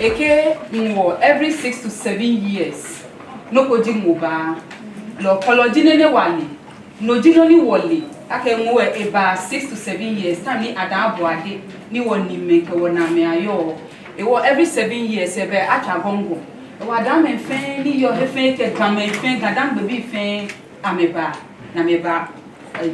Eke more every 6 to 7 years. No kodi moba. Lo kolodine ne wali. No dino ni wali. Ake mwe eba 6 to 7 years. Time ni adabo ade ni woni meke wona me ayo. Ewo every 7 years ebe acha bongo. Ewo adame fen ni yo hefen ke gama fen gadam bebi fen ameba na meba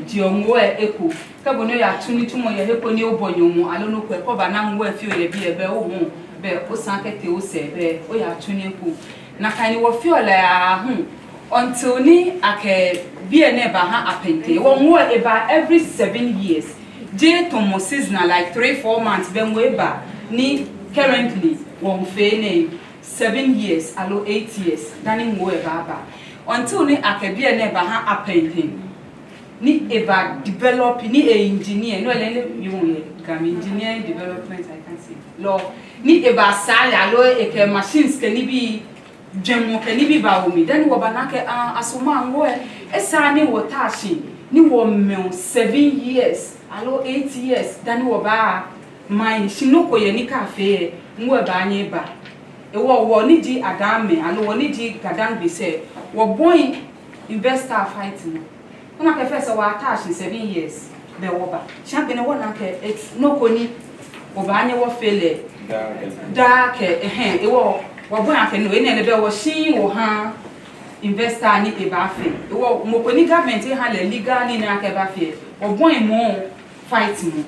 dionwo eko. Kabo no ya tuni tumo ye hepo ni obonyomu alono kwe ko ba na nwo afi o ye bi ebe o hu be o san kete o se be o ya tuni ku na kan ni wo fi ola ya hu until ni ake bi ene ba ha apente wo nwo eba every 7 years je to mo seasonal like 3-4 months ben we ba ni currently won fe ne 7 years alo 8 years dani nwo eba ba until ni ake bi ene ba ha apente ni eva develop ni a engineer no ele you gam engineer development I can say lo ni eva sala lo e ke machines ke ni bi dwemo ke ni bi ba omi then wo banake asoma ngo e sa ni wo tashi ni wo me 7 years alo 8 years then wo ba mine shinoko ye ni cafe ngo ba anye ba e wo ni ji adame alo wo ni ji gadan bi se wo boy investor fight no when I first attached in 7 years, the woba. Champion one anke it's no koni obanya wo fele dark it wo anke no any be wo shin wo ha investor ni e ba fe e wo mo koni government ha le legal ni na ke ba fe obon mo fight mo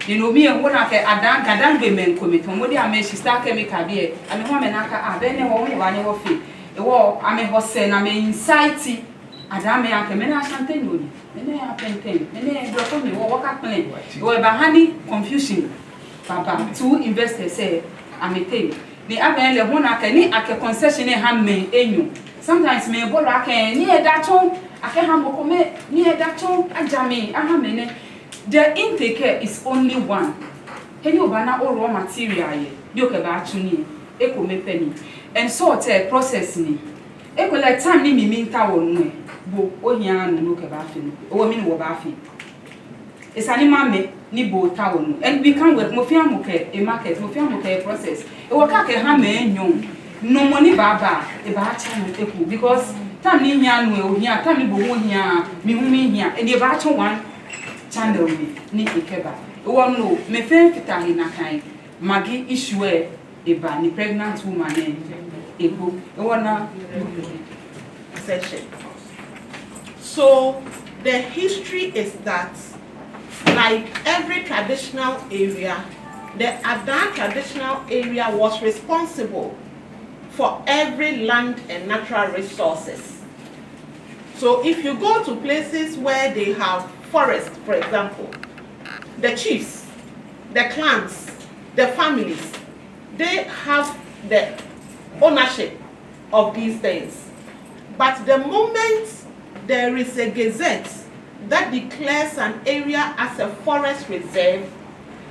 you know me won anke adan be men committee mo dey am she start chemical be e ame ho me na ka be ne wo banya wo fe e wo ame ho se na me insight adame yake mena asante nyoni mena ya penten mena bloko me wo waka plan wo ba hani confusion papa two investors say amete ni aben le hona ka ni ake concession ha me enyu sometimes me bolo ake ni edacho ake ha moko me ni edacho ajame aha mene the intake is only one can you bana all raw material ye bi o ke ba atuni e ko me penny and so te process ni e ko like time ni mi nta wonu bo ohia no ke ba fi no o mi ni wo ba fi esani mame ni bo ta wonu and we can work mo fi amoke e market mo fi amoke process e wo ka ke ha ma enyon no money baba e ba cha no eku because time ni hia no e ohia time ni bo ho hia mi hu mi hia e de ba cha one channel ni ikeba e wo no me fe fita hi na kan magi issue e ba ni pregnant woman e go e wo na session. So the history is that, like every traditional area, the Adan traditional area was responsible for every land and natural resources. So if you go to places where they have forests, for example, the chiefs, the clans, the families, they have the ownership of these things. But the moment there is a gazette that declares an area as a forest reserve,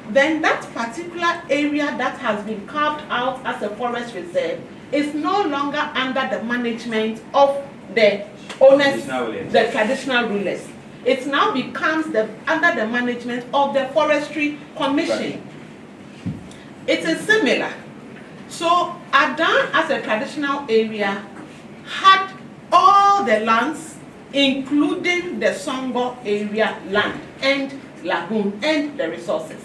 then that particular area that has been carved out as a forest reserve is no longer under the management of the owners, the traditional rulers. It now becomes under the management of the Forestry Commission. It is similar. So Adan as a traditional area had all the lands, including the SONGOR area land and lagoon and the resources.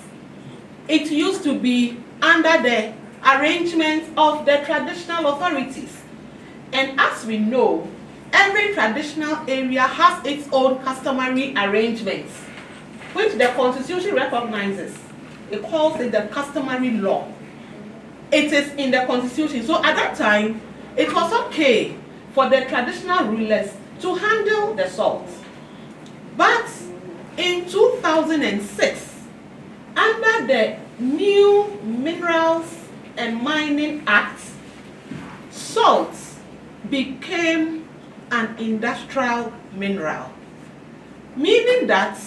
It used to be under the arrangement of the traditional authorities. And as we know, every traditional area has its own customary arrangements, which the Constitution recognizes. It calls it the customary law. It is in the Constitution. So at that time, it was okay for the traditional rulers to handle the salt. But in 2006, under the new Minerals and Mining Act, salt became an industrial mineral, meaning that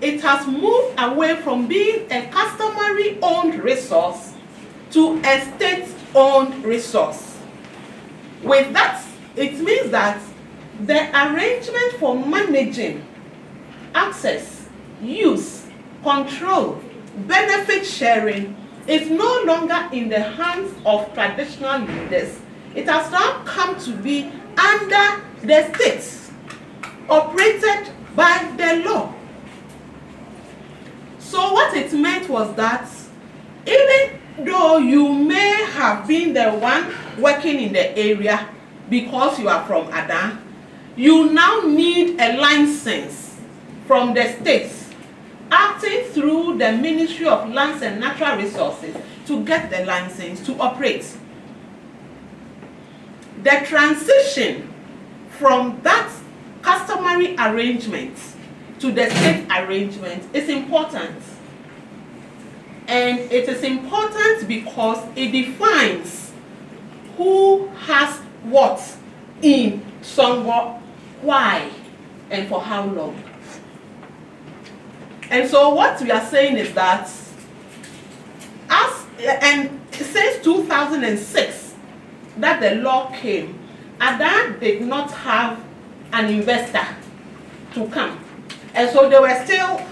it has moved away from being a customary owned resource to a state-owned resource. With that, it means that the arrangement for managing access, use, control, benefit sharing is no longer in the hands of traditional leaders. It has now come to be under the states, operated by the law. So what it meant was that even though you may have been the one working in the area because you are from Ada, you now need a license from the states, acting through the Ministry of Lands and Natural Resources, to get the license to operate. The transition from that customary arrangement to the state arrangement is important. And it is important because it defines who has what in SONGOR, why, and for how long. And so what we are saying is that since 2006 that the law came, Ada did not have an investor to come. And so they were still,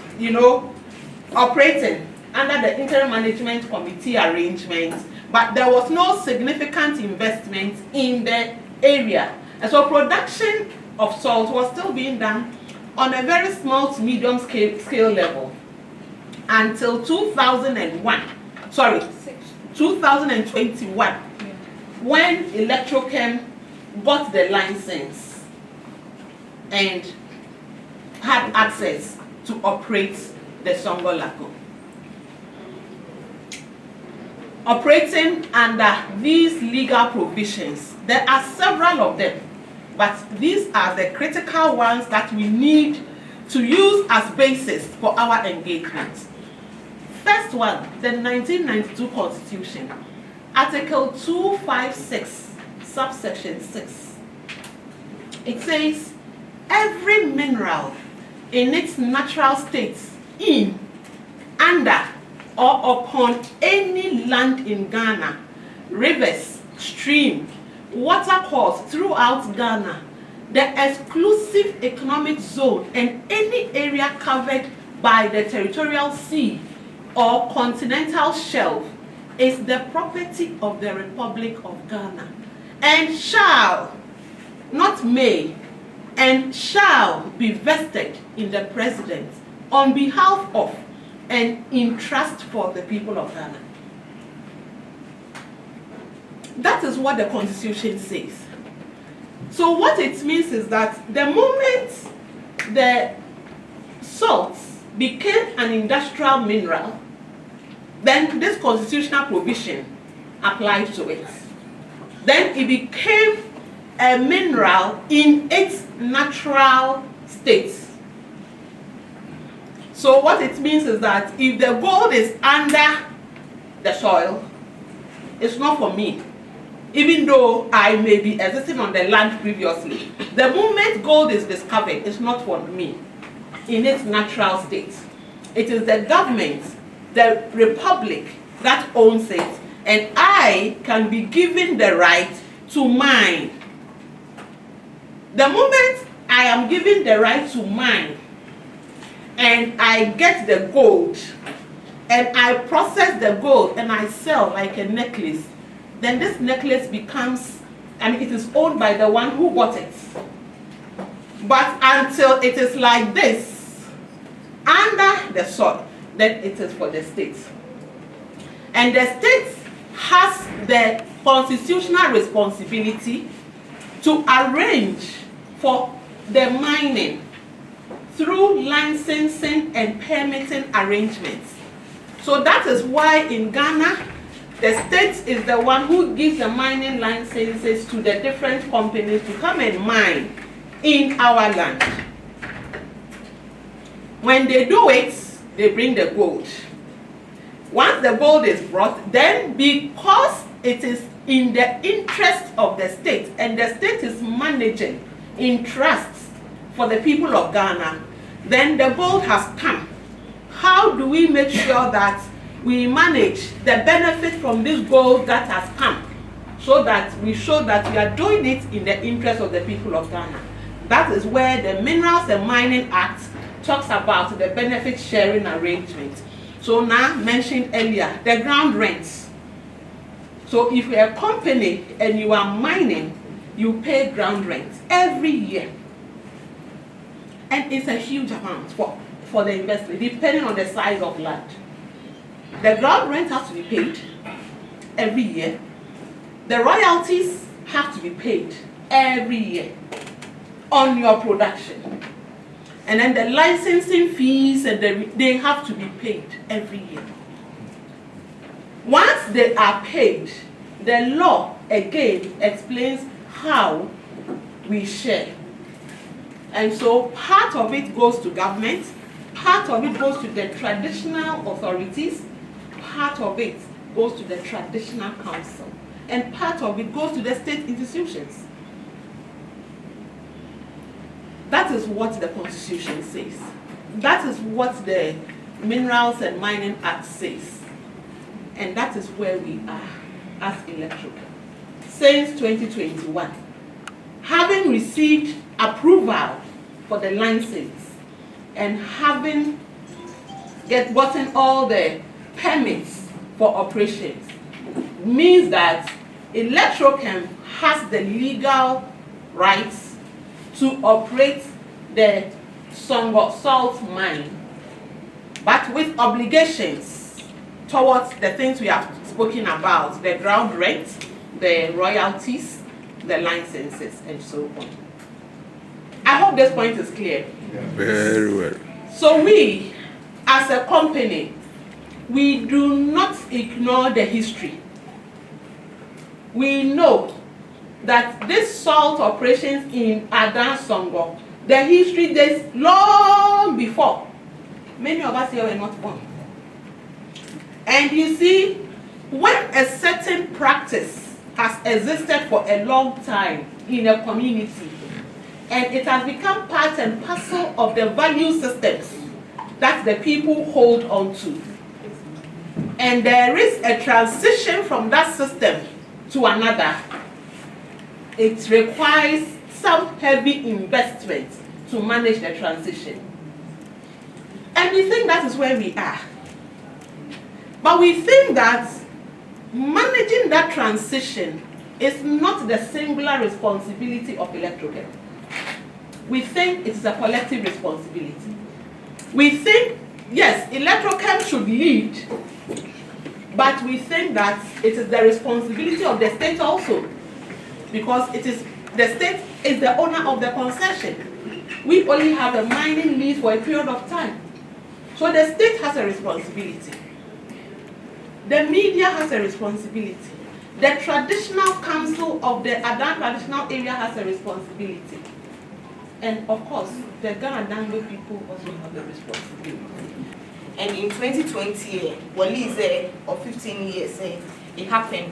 operating under the interim management committee arrangements, but there was no significant investment in the area. And so production of salt was still being done on a very small to medium scale level until 2021, when Electrochem got the license and had access to operate the SONGOR Lagoon. Operating under these legal provisions, there are several of them, but these are the critical ones that we need to use as basis for our engagement. First one, the 1992 Constitution, Article 256, subsection 6. It says, every mineral in its natural state in, under, or upon any land in Ghana, rivers, stream, watercourse throughout Ghana, the exclusive economic zone, and any area covered by the territorial sea or continental shelf is the property of the Republic of Ghana, and shall, not may, and shall be vested in the President on behalf of and in trust for the people of Ghana. That is what the Constitution says. So what it means is that the moment the salt became an industrial mineral, then this constitutional provision applied to it. Then it became a mineral in its natural state. So what it means is that if the gold is under the soil, it's not for me. Even though I may be existing on the land previously, the moment gold is discovered, it's not for me in its natural state. It is the government, the republic, that owns it, and I can be given the right to mine. The moment I am given the right to mine, and I get the gold, and I process the gold, and I sell like a necklace, then this necklace becomes, it is owned by the one who bought it. But until it is like this, under the soil, then it is for the state. And the state has the constitutional responsibility to arrange for the mining through licensing and permitting arrangements. So that is why in Ghana, the state is the one who gives the mining licenses to the different companies to come and mine in our land. When they do it, they bring the gold. Once the gold is brought, then because it is in the interest of the state, and the state is managing in trust for the people of Ghana, then the gold has come. How do we make sure that we manage the benefit from this gold that has come, so that we show that we are doing it in the interest of the people of Ghana? That is where the Minerals and Mining Act talks about the benefit sharing arrangement. So now mentioned earlier, the ground rents. So if you're a company and you are mining, you pay ground rent every year. And it's a huge amount for the investment, depending on the size of land. The ground rent has to be paid every year. The royalties have to be paid every year on your production. And then the licensing fees, and they have to be paid every year. Once they are paid, the law again explains how we share. And so part of it goes to government, part of it goes to the traditional authorities, part of it goes to the traditional council, and part of it goes to the state institutions. That is what the Constitution says. That is what the Minerals and Mining Act says. And that is where we are as Electrochem. Since 2021, having received approval for the license and having gotten all the permits for operations, means that Electrochem has the legal rights to operate the SONGOR salt mine, but with obligations towards the things we have spoken about: the ground rent, the royalties, the licenses, and so on. I hope this point is clear. Yeah. Very well. So we, as a company, we do not ignore the history. We know that this salt operations in Adan SONGOR, the history dates long before many of us here were not born. And you see, when a certain practice has existed for a long time in a community, and it has become part and parcel of the value systems that the people hold on to, and there is a transition from that system to another, it requires some heavy investment to manage the transition. And we think that is where we are. But we think that managing that transition is not the singular responsibility of Electrochem. We think it is a collective responsibility. We think, yes, Electrochem should lead, but we think that it is the responsibility of the state also, because it is the state is the owner of the concession. We only have a mining lease for a period of time. So the state has a responsibility. The media has a responsibility. The traditional council of the Adan traditional area has a responsibility. And of course, the Ghana Dango people also have a responsibility. And in 2020, Wali is of 15 years, it happened.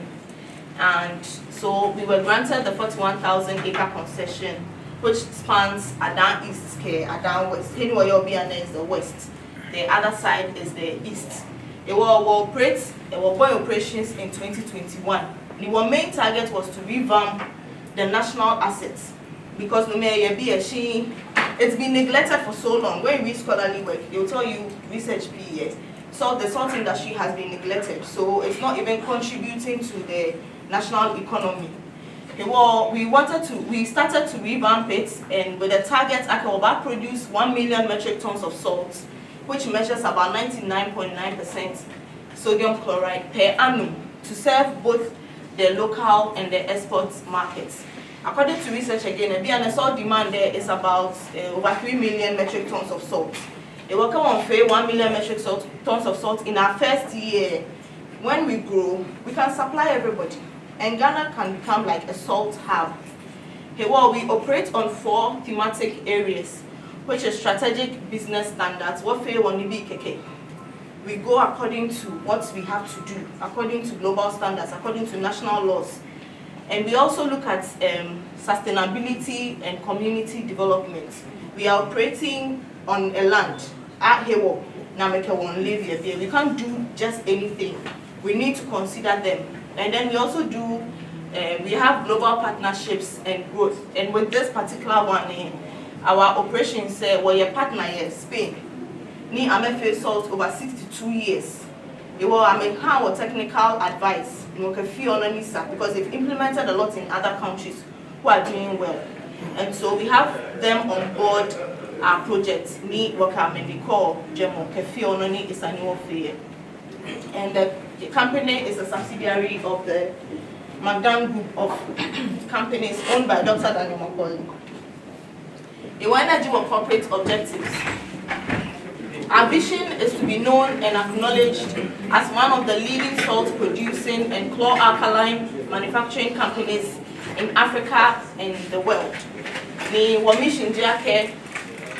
And so we were granted the 41,000 acre concession, which spans Adan East, Adan West. Anyway, Yobiana is the west. The other side is the east. It will operate, it will boy operations in 2021. The main target was to revamp the national assets, because it's been neglected for so long. When you read scholarly work, they will tell you research PES. So the salt industry has been neglected, so it's not even contributing to the national economy. We started to revamp it, and with the target, Akaoba produced 1 million metric tons of salt, which measures about 99.9% sodium chloride per annum, to serve both the local and the export markets. According to research again, the salt demand there is about over 3 million metric tons of salt. It will come on fair 1 million metric tons of salt in our first year. When we grow, we can supply everybody, and Ghana can become like a salt hub. We operate on 4 thematic areas, which is strategic business standards. We go according to what we have to do, according to global standards, according to national laws. And we also look at sustainability and community development. We are operating on a land. We can't do just anything. We need to consider them. And then we also do, we have global partnerships and growth. And with this particular one, our operations, we're a partner here, Spain. ni amefe salt over 62 years. It will have technical advice, because they've implemented a lot in other countries who are doing well. And so we have them on board our project. Ni we call Jemo Kefi Ononi is annual fair. And the company is a subsidiary of the McDonald Group of companies owned by Dr. Daniel Macaulay. The energy of corporate objectives. Our vision is to be known and acknowledged as one of the leading salt producing and chlor-alkaline manufacturing companies in Africa and the world. The mission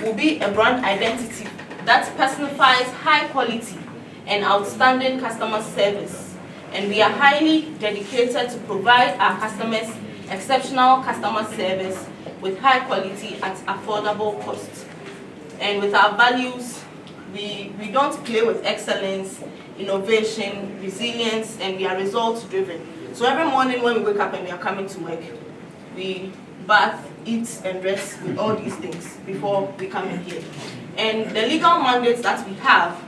will be a brand identity that personifies high quality and outstanding customer service. And we are highly dedicated to provide our customers exceptional customer service with high quality at affordable costs. And with our values, we don't play with excellence, innovation, resilience, and we are results driven. So every morning when we wake up and we are coming to work, we bath, eat, and rest with all these things before we come in here. And the legal mandate that we have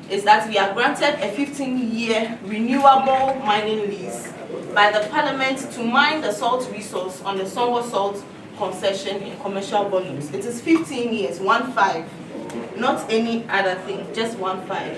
is that we are granted a 15-year renewable mining lease by the Parliament to mine the salt resource on the SONGOR salt concession in commercial volumes. It is 15 years, 1-5, not any other thing, just 1-5.